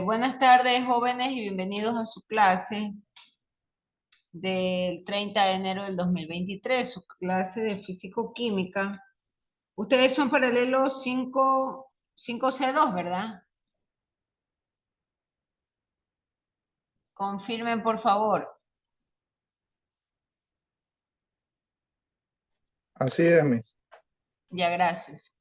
Buenas tardes, jóvenes, y bienvenidos a su clase del 30 de enero del 2023, su clase de físico-química. Ustedes son paralelos 5C2, ¿verdad? Confirmen, por favor. Así es, Miss. Ya, gracias.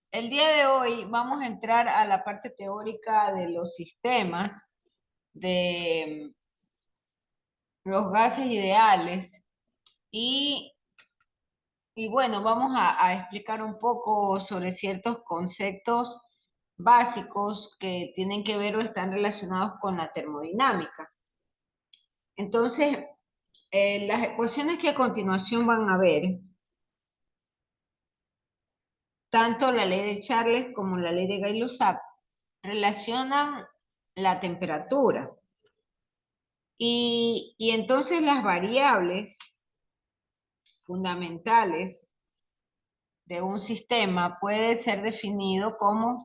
El día de hoy vamos a entrar a la parte teórica de los sistemas, de los gases ideales y Y bueno, vamos a explicar un poco sobre ciertos conceptos básicos que tienen que ver o están relacionados con la termodinámica. Entonces, las ecuaciones que a continuación van a ver, tanto la ley de Charles como la ley de Gay-Lussac, relacionan la temperatura. Y entonces las variables fundamentales de un sistema puede ser definido como,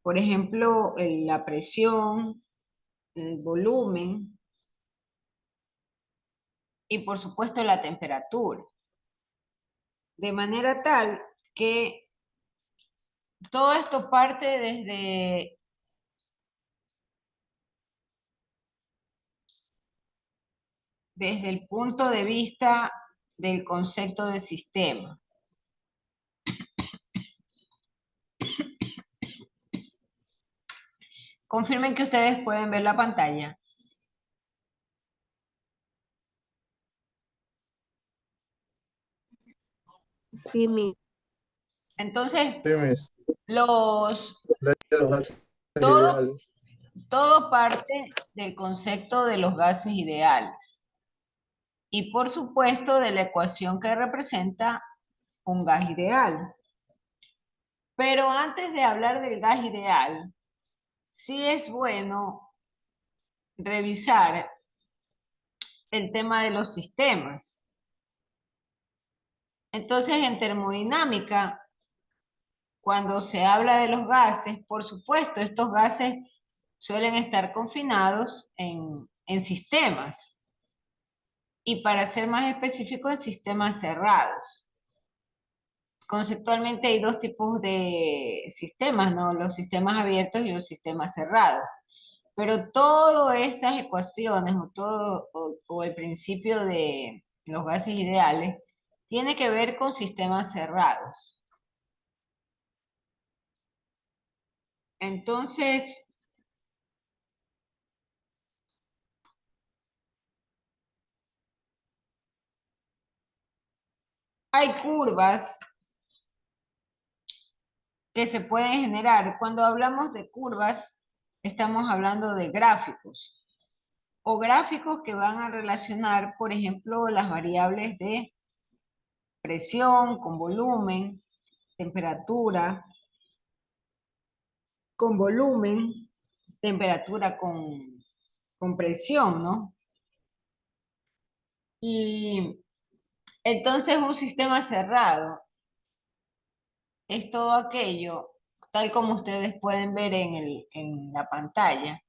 por ejemplo, la presión, el volumen y por supuesto la temperatura. De manera tal que todo esto parte desde el punto de vista del concepto de sistema. Confirmen que ustedes pueden ver la pantalla. Sí, Entonces, Sí, Miss. los, Ley de los gases todo, ideales. todo parte del concepto de los gases ideales. Y por supuesto de la ecuación que representa un gas ideal. Pero antes de hablar del gas ideal, sí es bueno revisar el tema de los sistemas. Entonces, en termodinámica, cuando se habla de los gases, por supuesto, estos gases suelen estar confinados en sistemas. Y para ser más específico, en sistemas cerrados. Conceptualmente hay dos tipos de sistemas, ¿no? Los sistemas abiertos y los sistemas cerrados. Pero todas estas ecuaciones o el principio de los gases ideales tiene que ver con sistemas cerrados. Entonces, hay curvas que se pueden generar. Cuando hablamos de curvas, estamos hablando de gráficos o gráficos que van a relacionar, por ejemplo, las variables de presión con volumen, temperatura con volumen, temperatura con presión, ¿no? Y entonces un sistema cerrado es todo aquello, tal como ustedes pueden ver en la pantalla.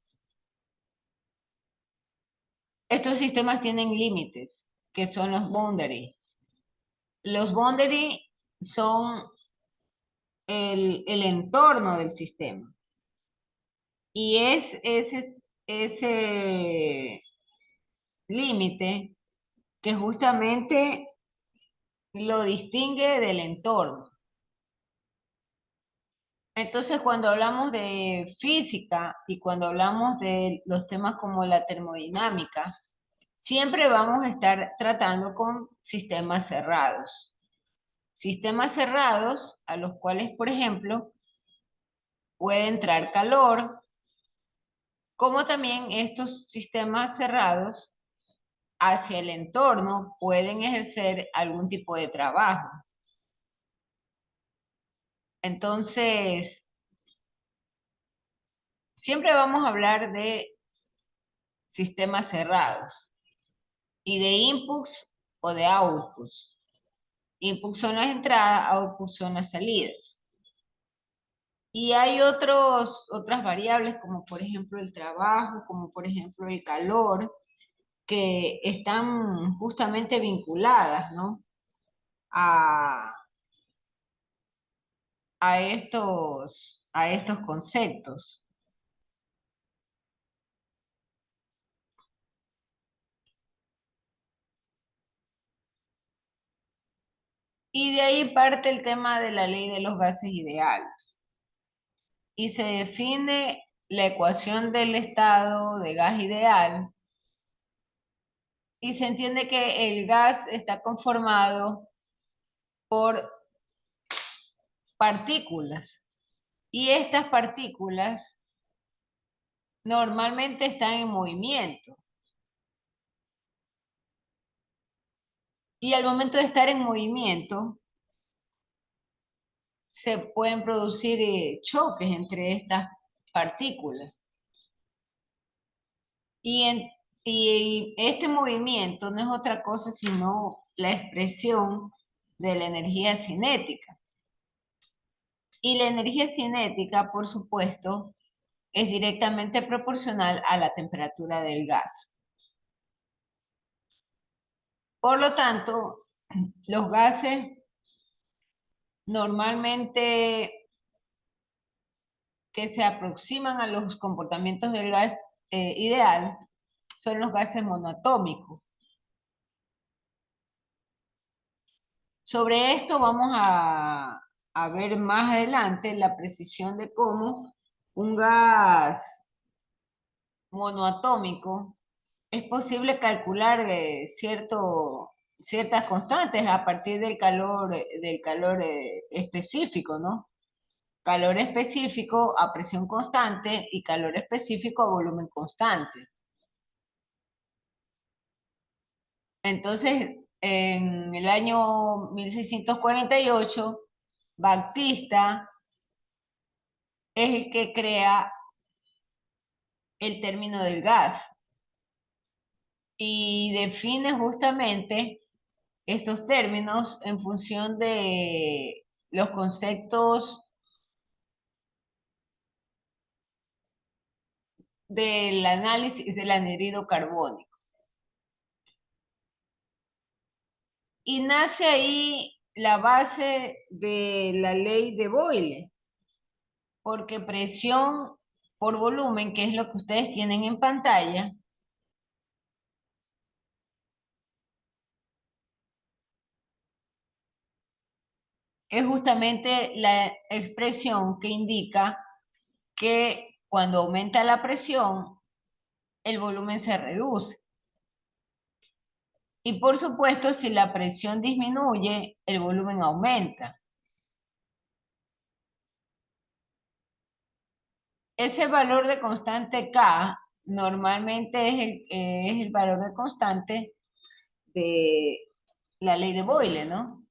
Estos sistemas tienen límites, que son los boundary. Los boundary son el entorno del sistema. Y es ese límite que justamente lo distingue del entorno. Entonces, cuando hablamos de física y cuando hablamos de los temas como la termodinámica, siempre vamos a estar tratando con sistemas cerrados. Sistemas cerrados a los cuales, por ejemplo, puede entrar calor, como también estos sistemas cerrados hacia el entorno pueden ejercer algún tipo de trabajo. Entonces, siempre vamos a hablar de sistemas cerrados y de inputs o de outputs. Inputs son las entradas, outputs son las salidas. Y hay otras variables, como por ejemplo el trabajo, como por ejemplo el calor, que están justamente vinculadas, ¿no? a, a estos conceptos. Y de ahí parte el tema de la ley de los gases ideales. Y se define la ecuación del estado de gas ideal y se entiende que el gas está conformado por partículas. Y estas partículas normalmente están en movimiento. Y al momento de estar en movimiento, se pueden producir choques entre estas partículas. Y este movimiento no es otra cosa sino la expresión de la energía cinética. Y la energía cinética, por supuesto, es directamente proporcional a la temperatura del gas. Por lo tanto, los gases normalmente que se aproximan a los comportamientos del gas ideal son los gases monoatómicos. Sobre esto vamos a ver más adelante la precisión de cómo un gas monoatómico es posible calcular ciertas constantes a partir del calor específico, ¿no? Calor específico a presión constante y calor específico a volumen constante. Entonces, en el año 1648, Baptista es el que crea el término del gas y define justamente estos términos en función de los conceptos del análisis del anhídrido carbónico. Y nace ahí la base de la ley de Boyle, porque presión por volumen, que es lo que ustedes tienen en pantalla, es justamente la expresión que indica que cuando aumenta la presión, el volumen se reduce. Y por supuesto, si la presión disminuye, el volumen aumenta. Ese valor de constante K normalmente es el valor de constante de la ley de Boyle, ¿no?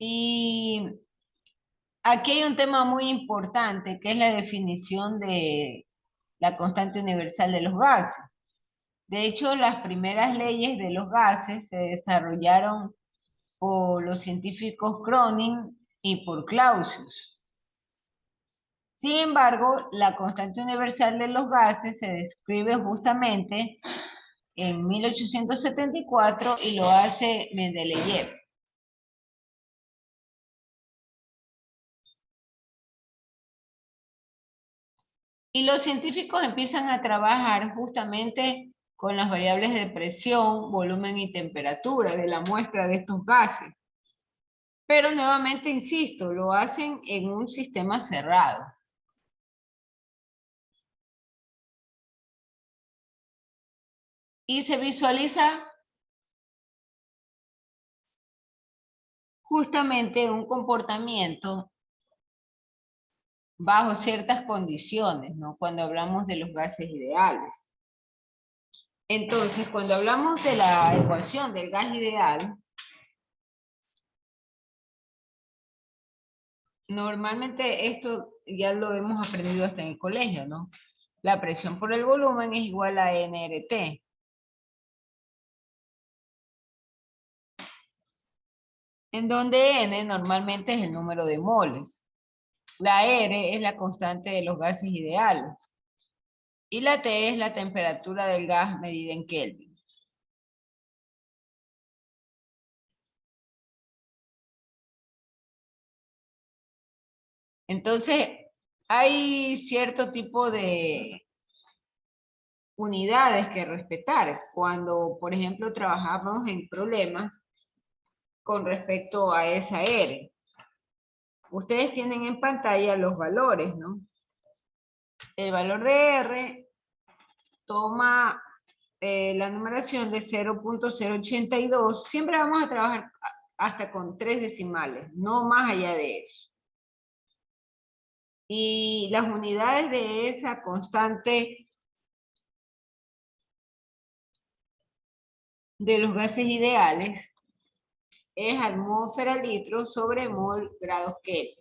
Y aquí hay un tema muy importante, que es la definición de la constante universal de los gases. De hecho, las primeras leyes de los gases se desarrollaron por los científicos Cronin y por Clausius. Sin embargo, la constante universal de los gases se describe justamente en 1874 y lo hace Mendeleev. Y los científicos empiezan a trabajar justamente con las variables de presión, volumen y temperatura de la muestra de estos gases. Pero nuevamente, insisto, lo hacen en un sistema cerrado. Y se visualiza justamente un comportamiento bajo ciertas condiciones, ¿no? Cuando hablamos de los gases ideales. Entonces, cuando hablamos de la ecuación del gas ideal, normalmente esto ya lo hemos aprendido hasta en el colegio, ¿no? La presión por el volumen es igual a nRT. en donde N normalmente es el número de moles. La R es la constante de los gases ideales. Y la T es la temperatura del gas medida en Kelvin. Entonces, hay cierto tipo de unidades que respetar cuando, por ejemplo, trabajamos en problemas con respecto a esa R. Ustedes tienen en pantalla los valores, ¿no? El valor de R toma la numeración de 0.082. Siempre vamos a trabajar hasta con 3 decimales, no más allá de eso. Y las unidades de esa constante de los gases ideales es atmósfera litro sobre mol grados Kelvin.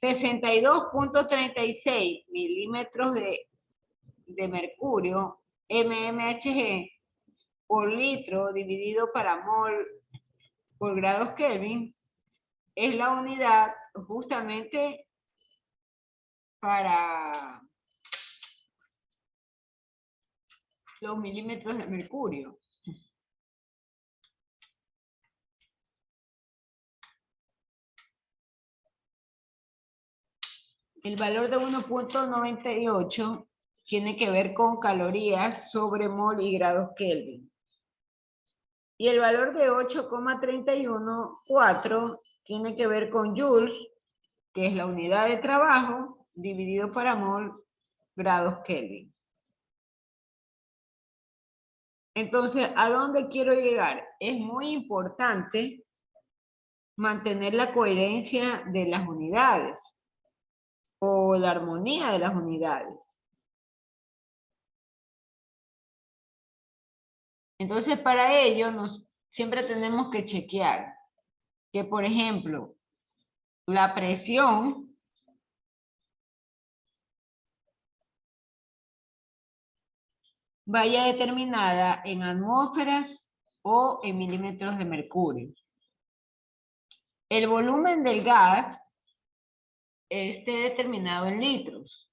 62.36 milímetros de mercurio mmHg por litro dividido para mol por grados Kelvin es la unidad justamente para los milímetros de mercurio. El valor de 1.98 tiene que ver con calorías sobre mol y grados Kelvin. Y el valor de 8,314 tiene que ver con joules, que es la unidad de trabajo, dividido para mol grados Kelvin. Entonces, ¿a dónde quiero llegar? Es muy importante mantener la coherencia de las unidades o la armonía de las unidades. Entonces, para ello, siempre tenemos que chequear que, por ejemplo, la presión vaya determinada en atmósferas o en milímetros de mercurio. El volumen del gas esté determinado en litros.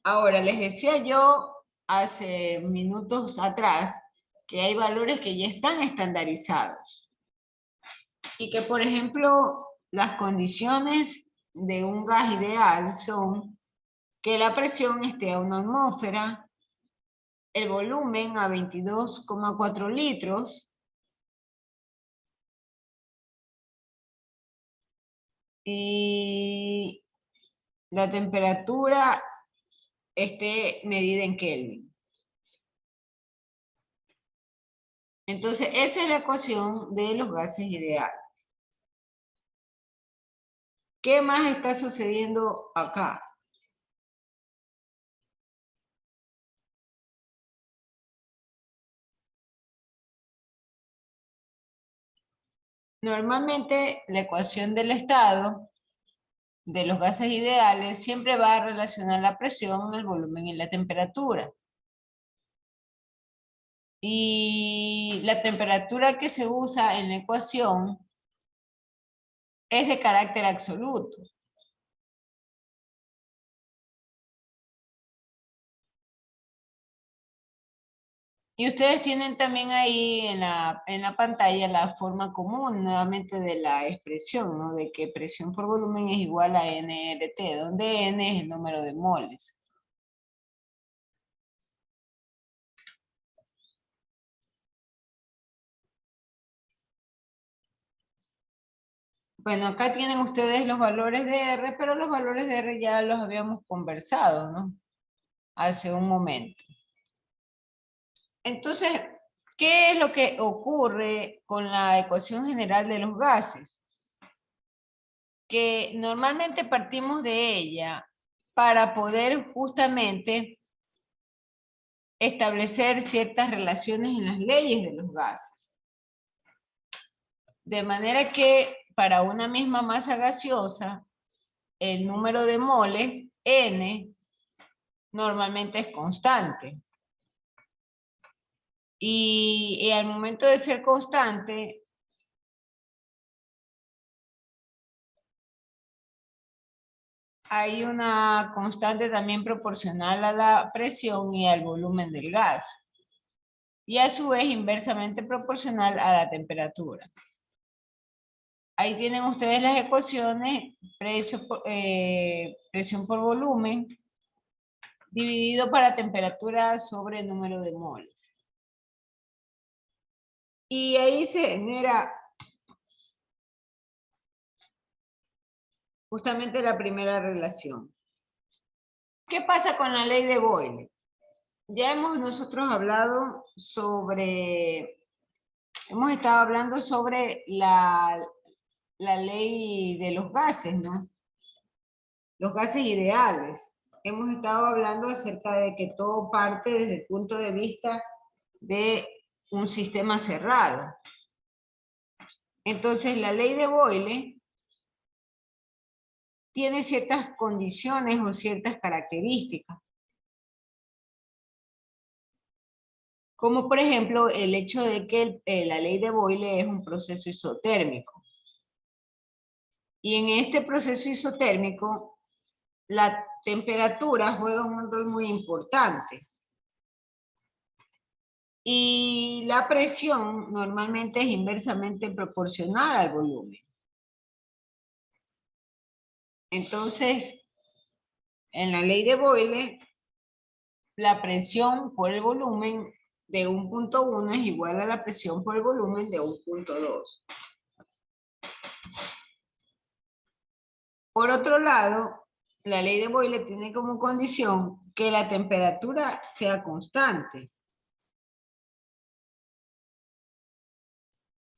Ahora, les decía yo hace minutos atrás que hay valores que ya están estandarizados. Y que, por ejemplo, las condiciones de un gas ideal son que la presión esté a 1 atmósfera, el volumen a 22,4 litros, y la temperatura esté medida en Kelvin. Entonces, esa es la ecuación de los gases ideales. ¿Qué más está sucediendo acá? Normalmente, la ecuación del estado de los gases ideales siempre va a relacionar la presión, el volumen y la temperatura. Y la temperatura que se usa en la ecuación es de carácter absoluto. Y ustedes tienen también ahí en la pantalla la forma común nuevamente de la expresión, ¿no? De que presión por volumen es igual a nRT, donde N es el número de moles. Bueno, acá tienen ustedes los valores de R, pero los valores de R ya los habíamos conversado, ¿no? Hace un momento. Entonces, ¿qué es lo que ocurre con la ecuación general de los gases? Que normalmente partimos de ella para poder justamente establecer ciertas relaciones en las leyes de los gases. De manera que para una misma masa gaseosa, el número de moles, N, normalmente es constante. Y al momento de ser constante, hay una constante también proporcional a la presión y al volumen del gas. Y a su vez inversamente proporcional a la temperatura. Ahí tienen ustedes las ecuaciones, presión por volumen, dividido para temperatura sobre el número de moles. Y ahí se genera justamente la primera relación. ¿Qué pasa con la ley de Boyle? Ya hemos nosotros hablado hemos estado hablando sobre la ley de los gases, ¿no? Los gases ideales. Hemos estado hablando acerca de que todo parte desde el punto de vista de un sistema cerrado. Entonces, la ley de Boyle tiene ciertas condiciones o ciertas características. Como por ejemplo, el hecho de que la ley de Boyle es un proceso isotérmico. Y en este proceso isotérmico, la temperatura juega un rol muy importante. Y la presión normalmente es inversamente proporcional al volumen. Entonces, en la ley de Boyle, la presión por el volumen de 1.1 es igual a la presión por el volumen de 1.2. Por otro lado, la ley de Boyle tiene como condición que la temperatura sea constante.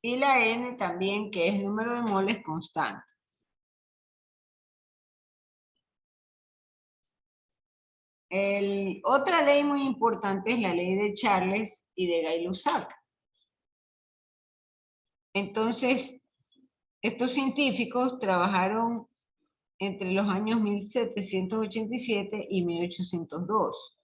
Y la N también, que es el número de moles constante. Otra ley muy importante es la ley de Charles y de Gay-Lussac. Entonces, estos científicos trabajaron entre los años 1787 y 1802.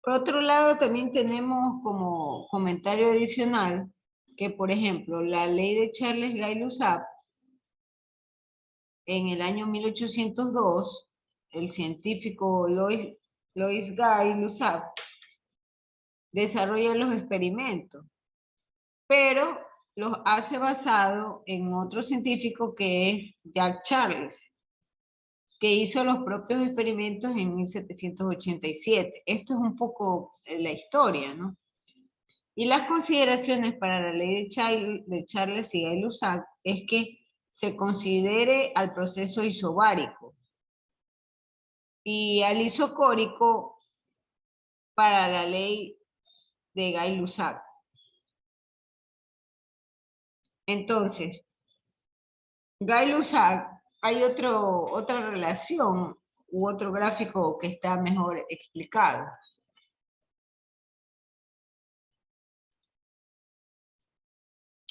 Por otro lado, también tenemos como comentario adicional que, por ejemplo, la ley de Charles Gay-Lussac, en el año 1802, el científico Louis Gay-Lussac desarrolla los experimentos, pero los hace basado en otro científico que es Jacques Charles, que hizo los propios experimentos en 1787. Esto es un poco la historia, ¿no? Y las consideraciones para la ley de Charles y Gay-Lussac es que se considere al proceso isobárico y al isocórico para la ley de Gay-Lussac. Entonces, Gay-Lussac, hay otra relación u otro gráfico que está mejor explicado.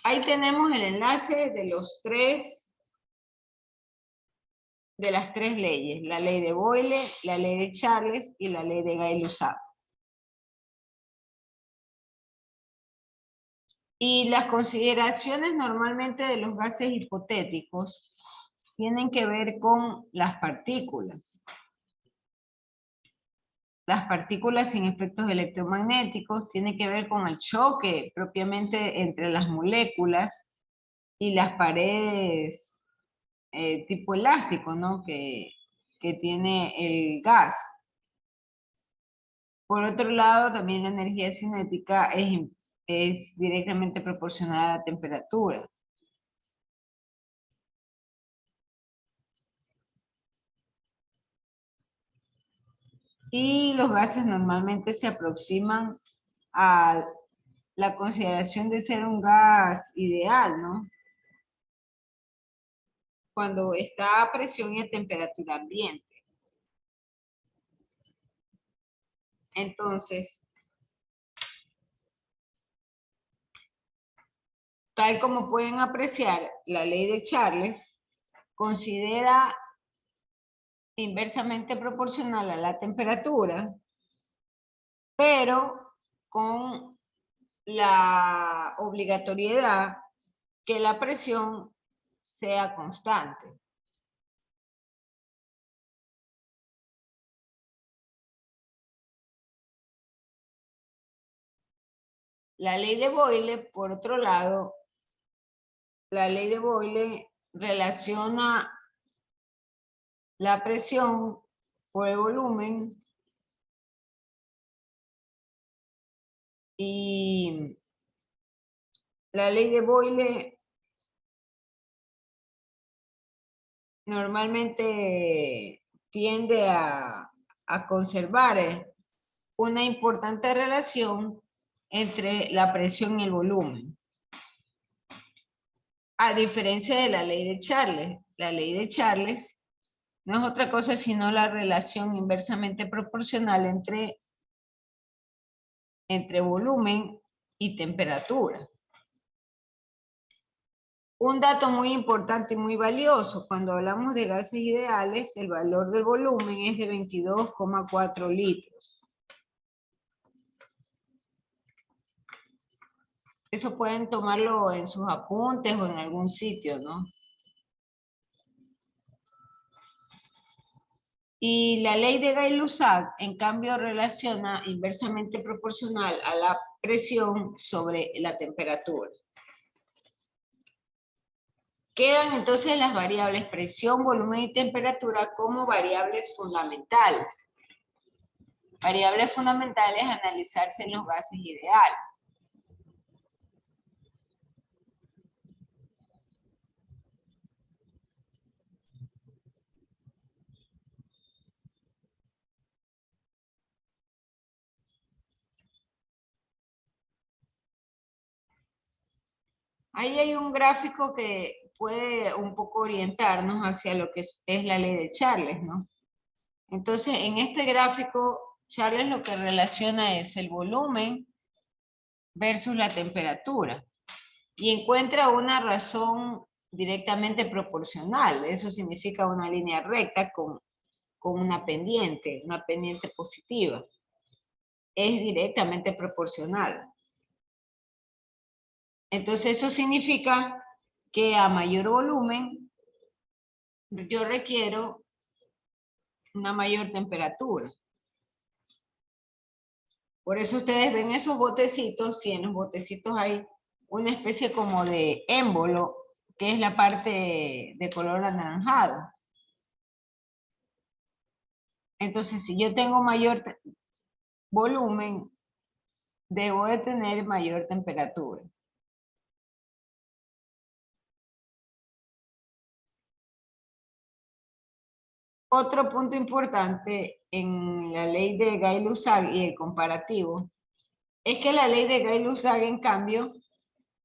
Ahí tenemos el enlace de las tres leyes, la ley de Boyle, la ley de Charles y la ley de Gay-Lussac. Y las consideraciones normalmente de los gases hipotéticos tienen que ver con las partículas. Las partículas sin efectos electromagnéticos tienen que ver con el choque propiamente entre las moléculas y las paredes tipo elástico, ¿no? que tiene el gas. Por otro lado, también la energía cinética es directamente proporcional a la temperatura. Y los gases normalmente se aproximan a la consideración de ser un gas ideal, ¿no? Cuando está a presión y a temperatura ambiente. Entonces, Tal como pueden apreciar, la ley de Charles considera inversamente proporcional a la temperatura, pero con la obligatoriedad que la presión sea constante. La ley de Boyle, por otro lado, la ley de Boyle relaciona la presión por el volumen y la ley de Boyle normalmente tiende a conservar una importante relación entre la presión y el volumen. A diferencia de la ley de Charles. La ley de Charles no es otra cosa sino la relación inversamente proporcional entre volumen y temperatura. Un dato muy importante y muy valioso, cuando hablamos de gases ideales, el valor del volumen es de 22,4 litros. Eso pueden tomarlo en sus apuntes o en algún sitio, ¿no? Y la ley de Gay-Lussac, en cambio, relaciona inversamente proporcional a la presión sobre la temperatura. Quedan entonces las variables presión, volumen y temperatura como variables fundamentales. Variables fundamentales a analizarse en los gases ideales. Ahí hay un gráfico que puede un poco orientarnos hacia lo que es la ley de Charles, ¿no? Entonces, en este gráfico, Charles lo que relaciona es el volumen versus la temperatura. Y encuentra una razón directamente proporcional. Eso significa una línea recta con una pendiente positiva. Es directamente proporcional. Entonces eso significa que a mayor volumen yo requiero una mayor temperatura. Por eso ustedes ven esos botecitos y en los botecitos hay una especie como de émbolo, que es la parte de color anaranjado. Entonces, si yo tengo mayor volumen, debo de tener mayor temperatura. Otro punto importante en la ley de Gay-Lussac y el comparativo es que la ley de Gay-Lussac, en cambio,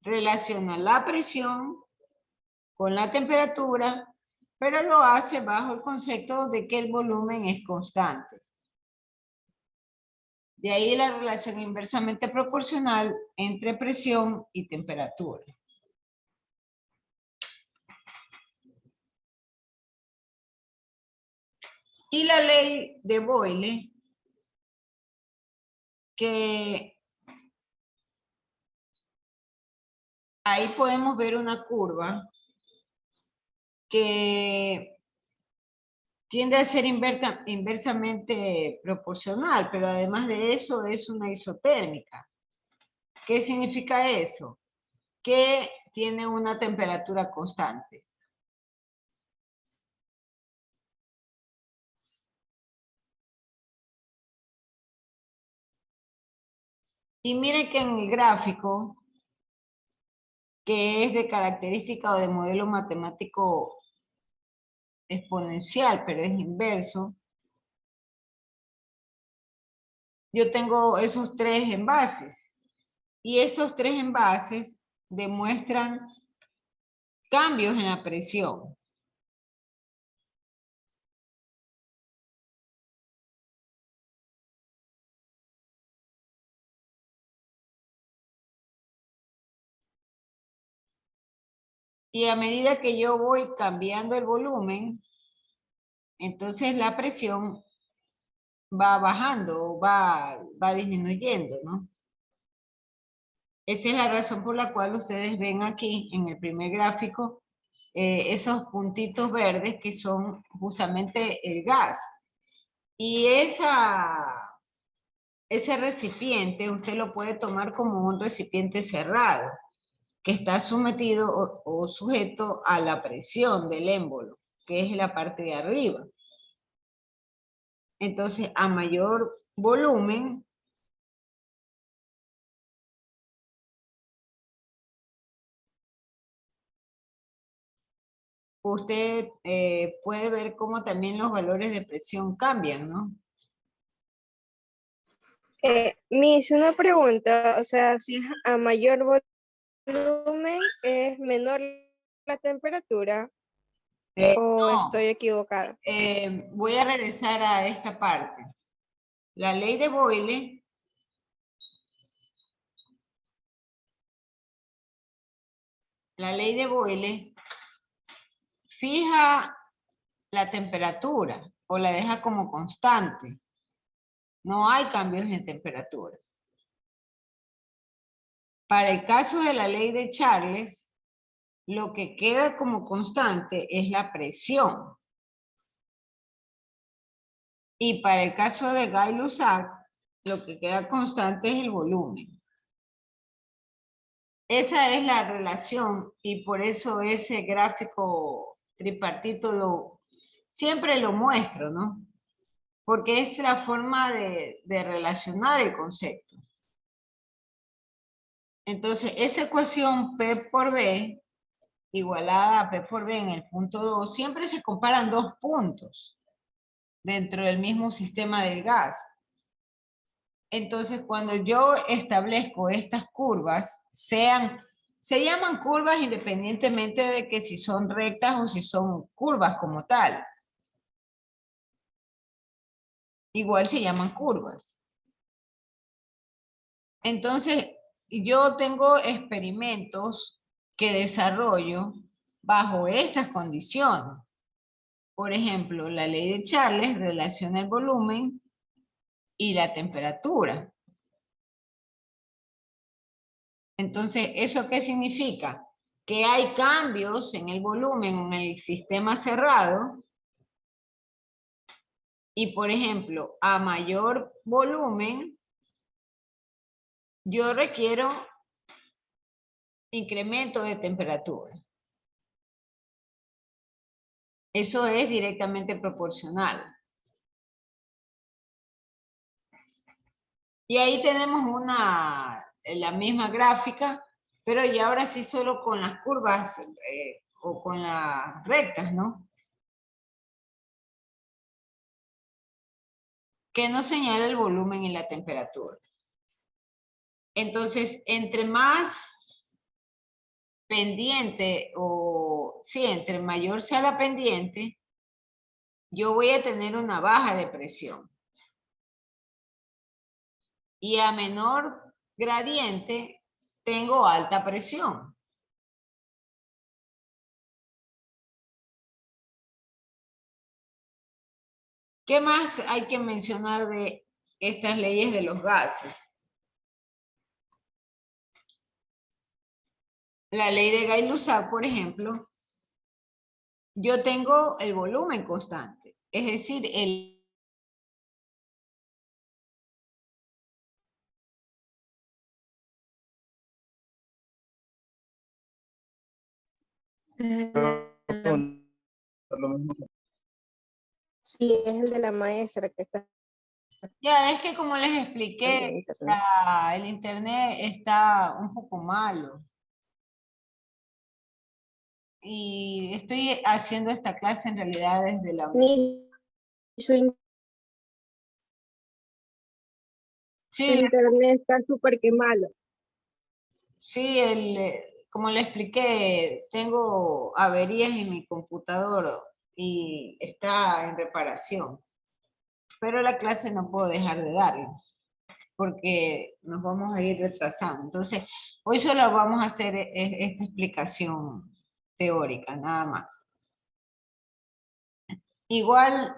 relaciona la presión con la temperatura, pero lo hace bajo el concepto de que el volumen es constante. De ahí la relación inversamente proporcional entre presión y temperatura. Y la ley de Boyle, que ahí podemos ver una curva que tiende a ser inversamente proporcional, pero además de eso es una isotérmica. ¿Qué significa eso? Que tiene una temperatura constante. Y miren que en el gráfico, que es de característica o de modelo matemático exponencial, pero es inverso, yo tengo esos tres envases. Y estos tres envases demuestran cambios en la presión. Y a medida que yo voy cambiando el volumen, entonces la presión va bajando, va disminuyendo, ¿no? Esa es la razón por la cual ustedes ven aquí en el primer gráfico esos puntitos verdes que son justamente el gas. Y ese recipiente usted lo puede tomar como un recipiente cerrado, que está sometido o sujeto a la presión del émbolo, que es la parte de arriba. Entonces, a mayor volumen, usted puede ver cómo también los valores de presión cambian, ¿no? Miss, una pregunta, o sea, si es a mayor volumen, ¿es menor la temperatura o No, estoy equivocada? voy a regresar a esta parte. La ley de Boyle fija la temperatura o la deja como constante. No hay cambios en temperatura. Para el caso de la ley de Charles, lo que queda como constante es la presión. Y para el caso de Gay-Lussac, lo que queda constante es el volumen. Esa es la relación y por eso ese gráfico tripartito siempre lo muestro, ¿no? Porque es la forma de relacionar el concepto. Entonces, esa ecuación P por B igualada a P por B en el punto 2, siempre se comparan dos puntos dentro del mismo sistema del gas. Entonces, cuando yo establezco estas curvas, se llaman curvas independientemente de que si son rectas o si son curvas como tal. Igual se llaman curvas. Entonces, yo tengo experimentos que desarrollo bajo estas condiciones. Por ejemplo, la ley de Charles relaciona el volumen y la temperatura. Entonces, ¿eso qué significa? Que hay cambios en el volumen en el sistema cerrado y, por ejemplo, a mayor volumen, yo requiero incremento de temperatura. Eso es directamente proporcional. Y ahí tenemos la misma gráfica, pero ya ahora sí solo con las curvas o con las rectas, ¿no? Que nos señala el volumen y la temperatura. Entonces, entre más pendiente entre mayor sea la pendiente, yo voy a tener una baja de presión. Y a menor gradiente, tengo alta presión. ¿Qué más hay que mencionar de estas leyes de los gases? La ley de Gay-Lussac, por ejemplo, yo tengo el volumen constante, es decir, Sí, es el de la maestra que está ya es que como les en expliqué, internet. el internet está un poco malo. Y estoy haciendo esta clase en realidad desde la... Mi, su Sí, internet está súper que malo. sí, como le expliqué, tengo averías en mi computador y está en reparación. Pero la clase no puedo dejar de darla, porque nos vamos a ir retrasando. Entonces, hoy solo vamos a hacer esta explicación teórica, nada más. Igual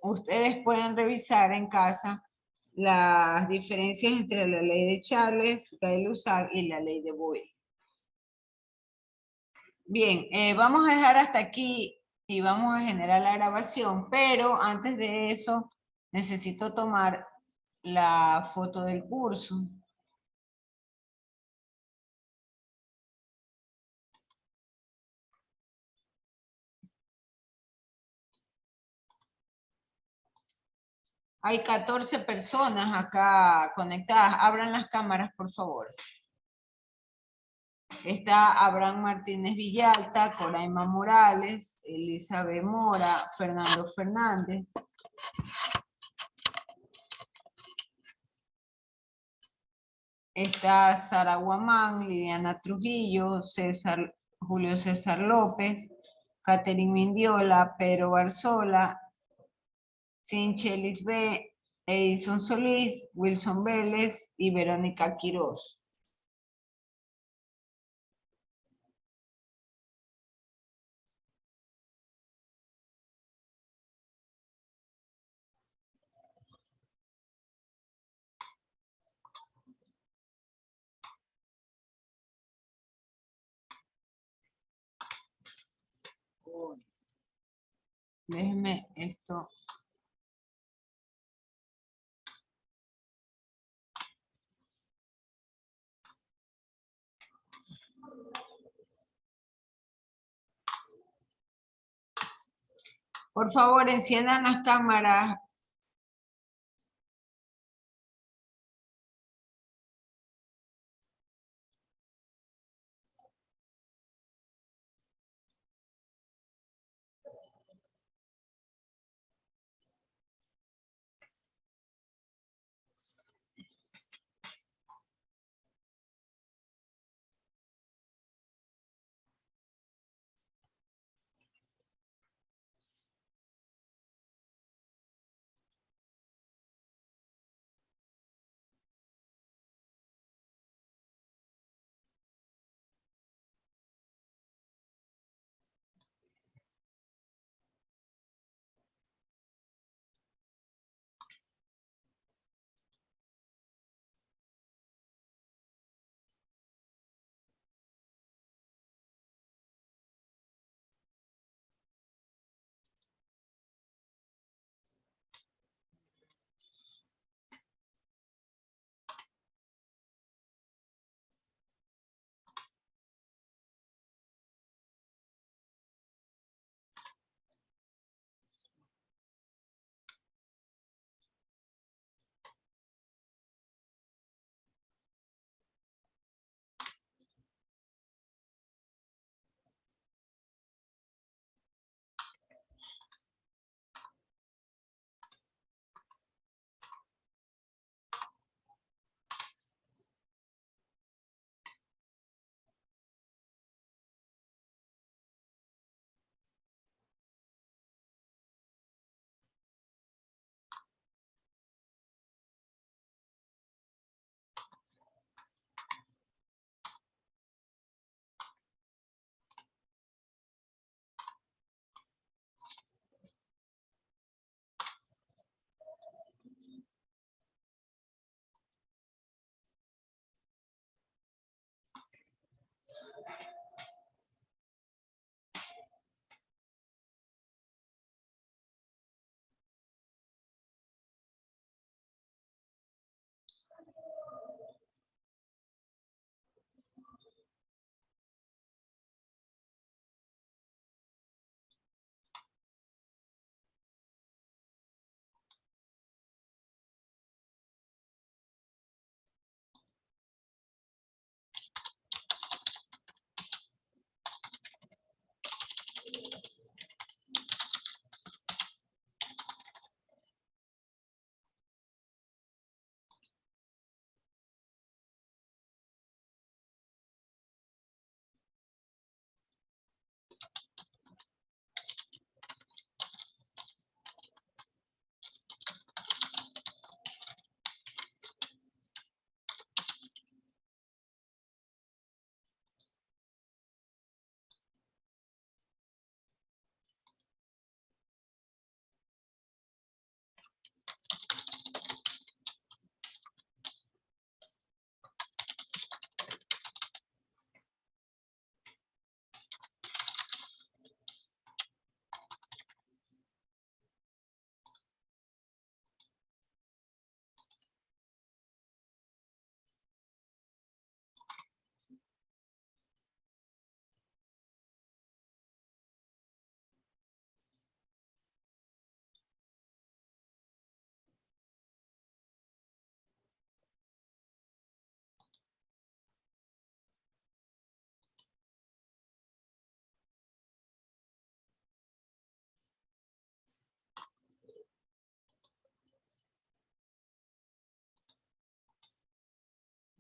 ustedes pueden revisar en casa las diferencias entre la ley de Charles, Gay-Lussac y la ley de Boyle. Bien, vamos a dejar hasta aquí y vamos a generar la grabación, pero antes de eso necesito tomar la foto del curso. Hay 14 personas acá conectadas. Abran las cámaras, por favor. Está Abraham Martínez Villalta, Coraima Morales, Elizabeth Mora, Fernando Fernández. Está Sara Guamán, Liliana Trujillo, Julio César López, Catherine Mindiola, Pedro Barzola, Sinchelis B, Edison Solís, Wilson Vélez y Verónica Quiroz. Déjenme esto. Por favor, enciendan las cámaras.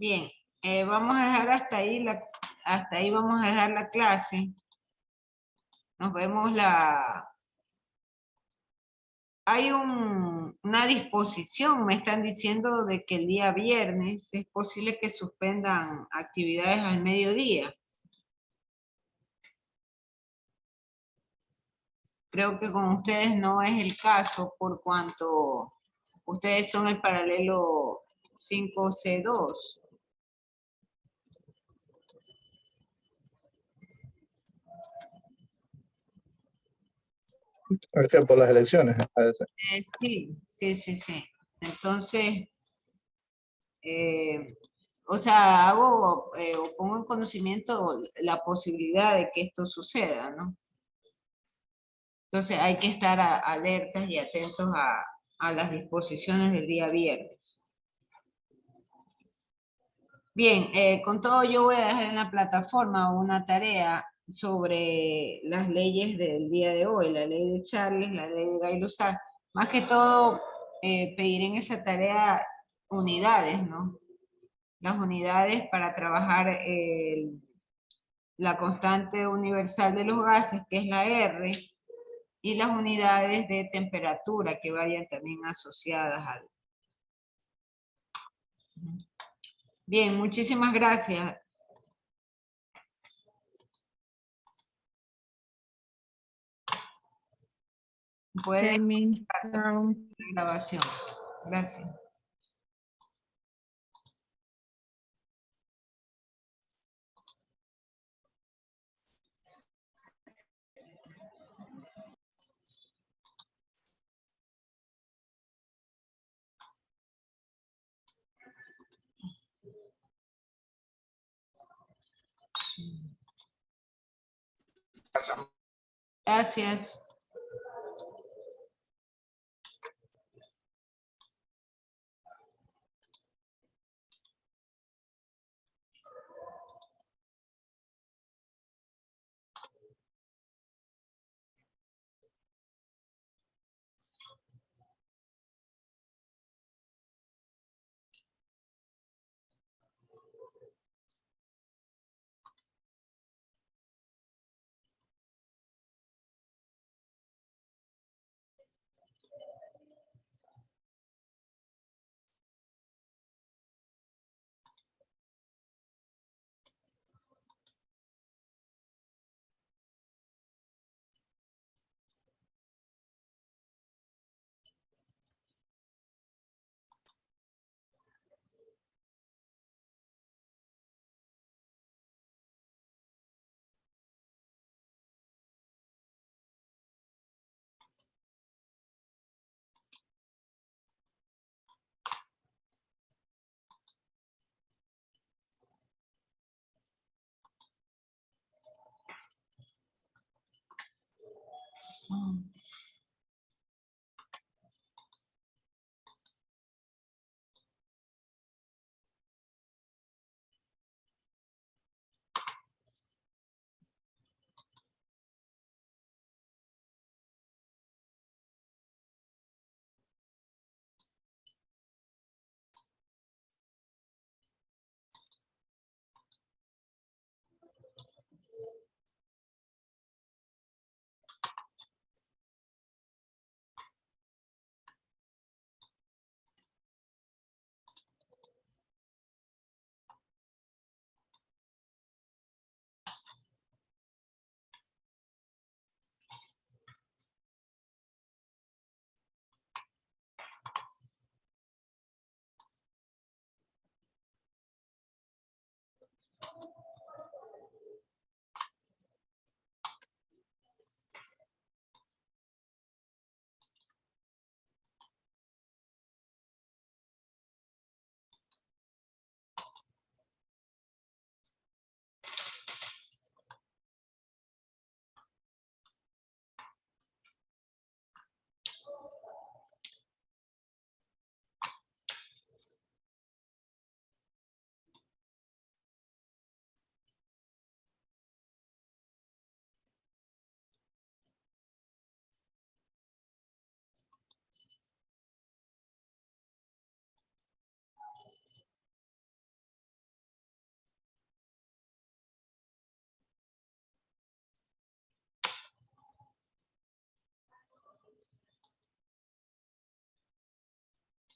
Bien, vamos a dejar hasta ahí vamos a dejar la clase. Nos vemos hay una disposición, me están diciendo de que el día viernes es posible que suspendan actividades al mediodía. Creo que con ustedes no es el caso por cuanto ustedes son el paralelo 5C2. Es que por las elecciones, parece. Sí. Entonces, o sea, hago o pongo en conocimiento la posibilidad de que esto suceda, ¿no? Entonces hay que estar alertas y atentos a las disposiciones del día viernes. Bien, con todo yo voy a dejar en la plataforma una tarea sobre las leyes del día de hoy, la ley de Charles, la ley de Gay-Lussac. Más que todo, pediré en esa tarea unidades, ¿no? Las unidades para trabajar la constante universal de los gases, que es la R, y las unidades de temperatura que vayan también asociadas al... Bien, muchísimas gracias. Puede Jamie, la grabación. Gracias. Gracias.